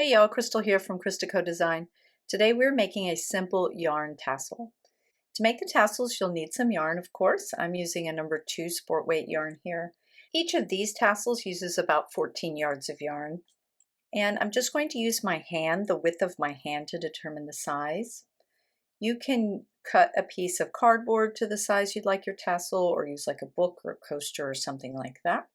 Hey y'all, Crystal here from ChristaCoDesign. Today we're making a simple yarn tassel. To make the tassels, you'll need some yarn, of course. I'm using a number 2 sport weight yarn here. Each of these tassels uses about 14 yards of yarn. And I'm just going to use my hand, the width of my hand, to determine the size. You can cut a piece of cardboard to the size you'd like your tassel, or use like a book or a coaster or something like that.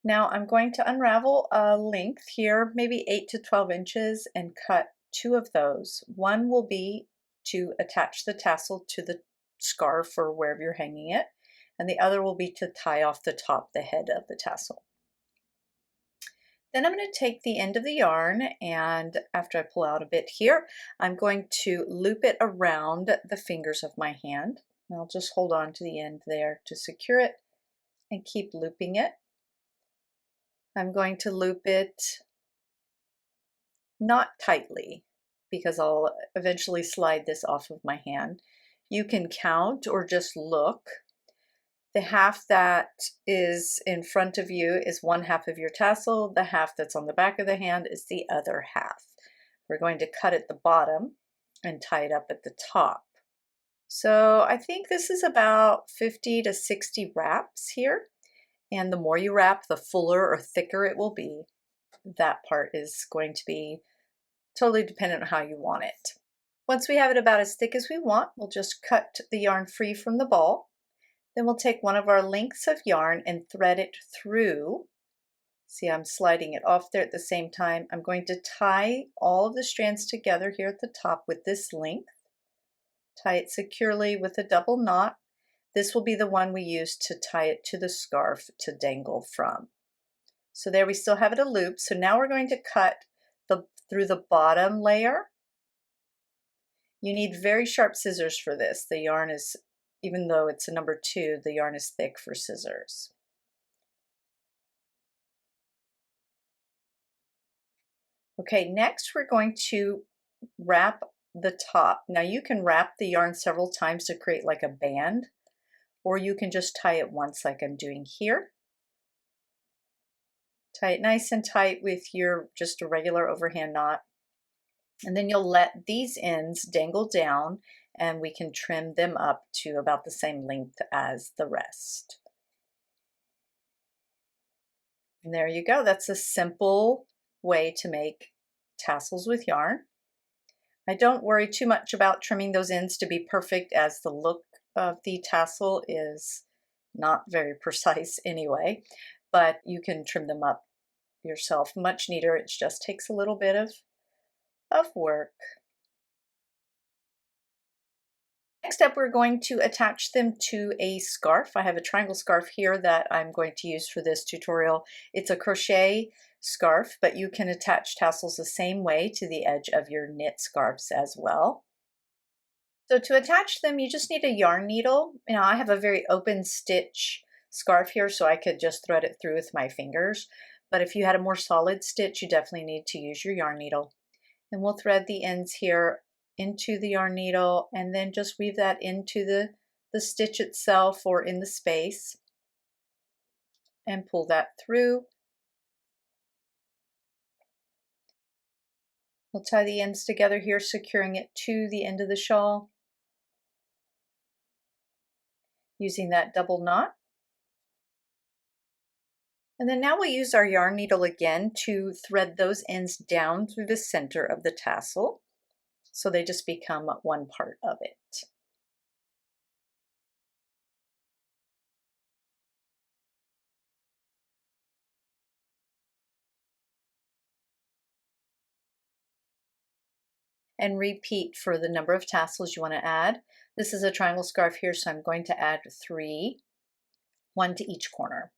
Now I'm going to unravel a length here, maybe 8 to 12 inches, and cut 2 of those. One will be to attach the tassel to the scarf or wherever you're hanging it, and the other will be to tie off the top, the head of the tassel. Then I'm going to take the end of the yarn, and after I pull out a bit here, I'm going to loop it around the fingers of my hand. And I'll just hold on to the end there to secure it and keep looping it. I'm going to loop it not tightly because I'll eventually slide this off of my hand. You can count or just look. The half that is in front of you is one half of your tassel. The half that's on the back of the hand is the other half. We're going to cut at the bottom and tie it up at the top. So I think this is about 50 to 60 wraps here. And the more you wrap, the fuller or thicker it will be. That part is going to be totally dependent on how you want it. Once we have it about as thick as we want, we'll just cut the yarn free from the ball. Then we'll take one of our lengths of yarn and thread it through. See, I'm sliding it off there at the same time. I'm going to tie all of the strands together here at the top with this length. Tie it securely with a double knot. This will be the one we use to tie it to the scarf to dangle from. So there we still have it a loop. So now we're going to cut through the bottom layer. You need very sharp scissors for this. The yarn is, even though it's a number 2, the yarn is thick for scissors. Okay, next we're going to wrap the top. Now you can wrap the yarn several times to create like a band, or you can just tie it once like I'm doing here. Tie it nice and tight with your just a regular overhand knot. And then you'll let these ends dangle down and we can trim them up to about the same length as the rest. And there you go. That's a simple way to make tassels with yarn. I don't worry too much about trimming those ends to be perfect, as the look of the tassel is not very precise anyway, but you can trim them up yourself much neater. It just takes a little bit of work. Next up, we're going to attach them to a scarf. I have a triangle scarf here that I'm going to use for this tutorial. It's a crochet scarf, but you can attach tassels the same way to the edge of your knit scarves as well. So to attach them, you just need a yarn needle. Now I have a very open stitch scarf here, so I could just thread it through with my fingers. But if you had a more solid stitch, you definitely need to use your yarn needle. And we'll thread the ends here into the yarn needle and then just weave that into the stitch itself or in the space and pull that through. We'll tie the ends together here, securing it to the end of the shawl using that double knot. And then now we'll use our yarn needle again to thread those ends down through the center of the tassel, so they just become one part of it. And repeat for the number of tassels you want to add. This is a triangle scarf here, so I'm going to add 3, 1 to each corner.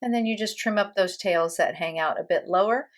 And then you just trim up those tails that hang out a bit lower,